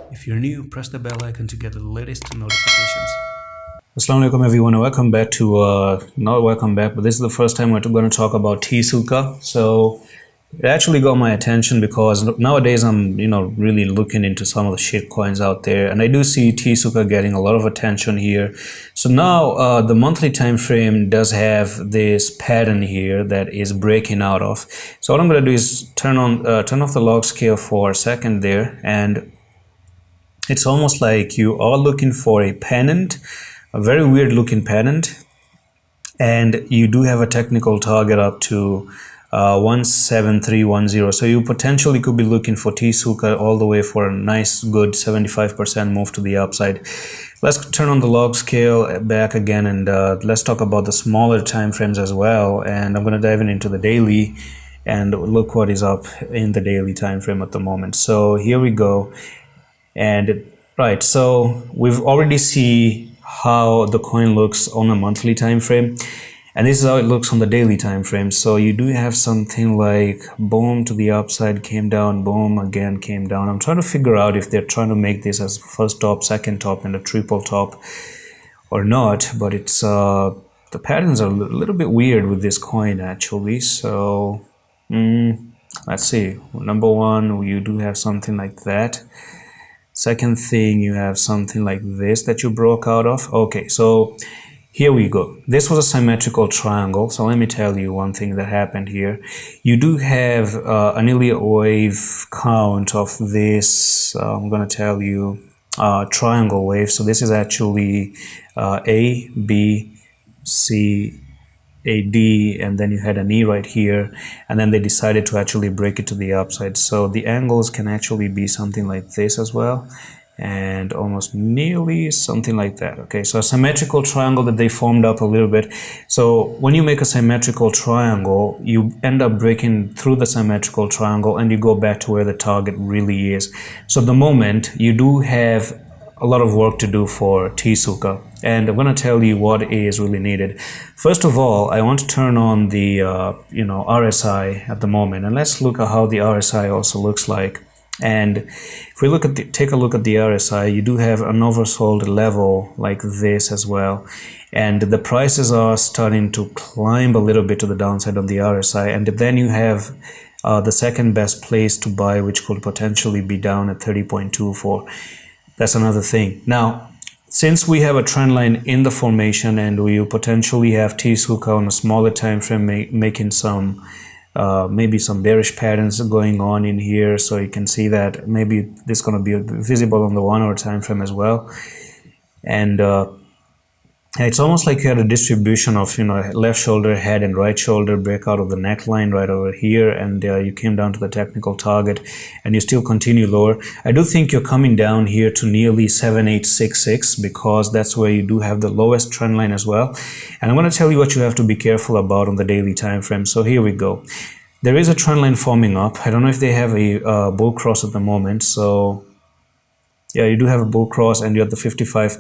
If you're new, press the bell icon to get the latest notifications. Assalamu alaikum everyone, and welcome back to not welcome back, but this is the first time we're going to talk about Tsuka. So it actually got my attention because nowadays I'm really looking into some of the shit coins out there, and I do see Tsuka getting a lot of attention here. So now the monthly time frame does have this pattern here that is breaking out of. So what I'm going to do is turn off the log scale for a second there, and it's almost like you are looking for a pennant, a very weird looking pennant, and you do have a technical target up to 17310. So you potentially could be looking for Tsuka all the way for a nice good 75% move to the upside. Let's turn on the log scale back again, and let's talk about the smaller time frames as well. And I'm going to dive into the daily and look what is up in the daily time frame at the moment. So here we go. And right, so we've already see how the coin looks on a monthly time frame, and this is how it looks on the daily time frame. So you do have something like boom to the upside, came down, boom again, came down. I'm trying to figure out if they're trying to make this as first top, second top, and a triple top or not, but it's the patterns are a little bit weird with this coin actually. So let's see. Number one, you do have something like that. Second thing, you have something like this that you broke out of. Okay, so here we go. This was a symmetrical triangle. So let me tell you one thing that happened here. You do have an Elliott wave count of this, I'm going to tell you, triangle wave. So this is actually A, B, C, a D, and then you had an E right here, and then they decided to actually break it to the upside. So the angles can actually be something like this as well, and almost nearly something like that. Okay, so a symmetrical triangle that they formed up a little bit. So when you make a symmetrical triangle, you end up breaking through the symmetrical triangle and you go back to where the target really is. So at the moment you do have a lot of work to do for Tsuka, and I'm going to tell you what is really needed. First of all, I want to turn on the RSI at the moment, and let's look at how the RSI also looks like. And if we take a look at the RSI, you do have an oversold level like this as well, and the prices are starting to climb a little bit to the downside of the RSI, and then you have the second best place to buy, which could potentially be down at 30.24. That's another thing. Now, since we have a trend line in the formation and we potentially have Tsuka on a smaller time frame making some maybe some bearish patterns going on in here, so you can see that maybe this is going to be visible on the 1 hour time frame as well. And it's almost like you had a distribution of left shoulder, head, and right shoulder break out of the neckline right over here, and you came down to the technical target, and you still continue lower. I do think you're coming down here to nearly 7866 because that's where you do have the lowest trend line as well. And I'm going to tell you what you have to be careful about on the daily time frame. So here we go. There is a trend line forming up. I don't know if they have a bull cross at the moment. So yeah, you do have a bull cross and you have the 55,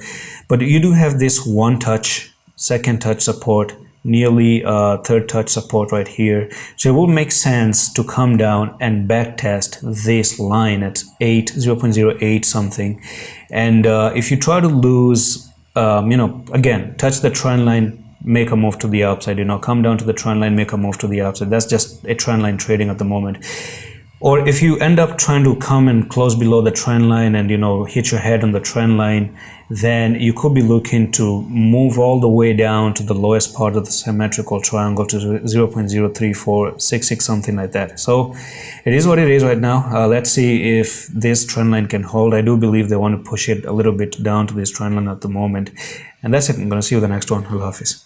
but you do have this one touch, second touch support, nearly third touch support right here. So it will make sense to come down and back test this line at 0.08 something. And if you try to lose, again, touch the trend line, make a move to the upside, come down to the trend line, make a move to the upside. That's just a trend line trading at the moment. Or if you end up trying to come and close below the trend line and hit your head on the trend line, then you could be looking to move all the way down to the lowest part of the symmetrical triangle to 0.03466, something like that. So it is what it is right now. Let's see if this trend line can hold. I do believe they want to push it a little bit down to this trend line at the moment. And that's it. I'm going to see you in the next one. Allah Hafiz.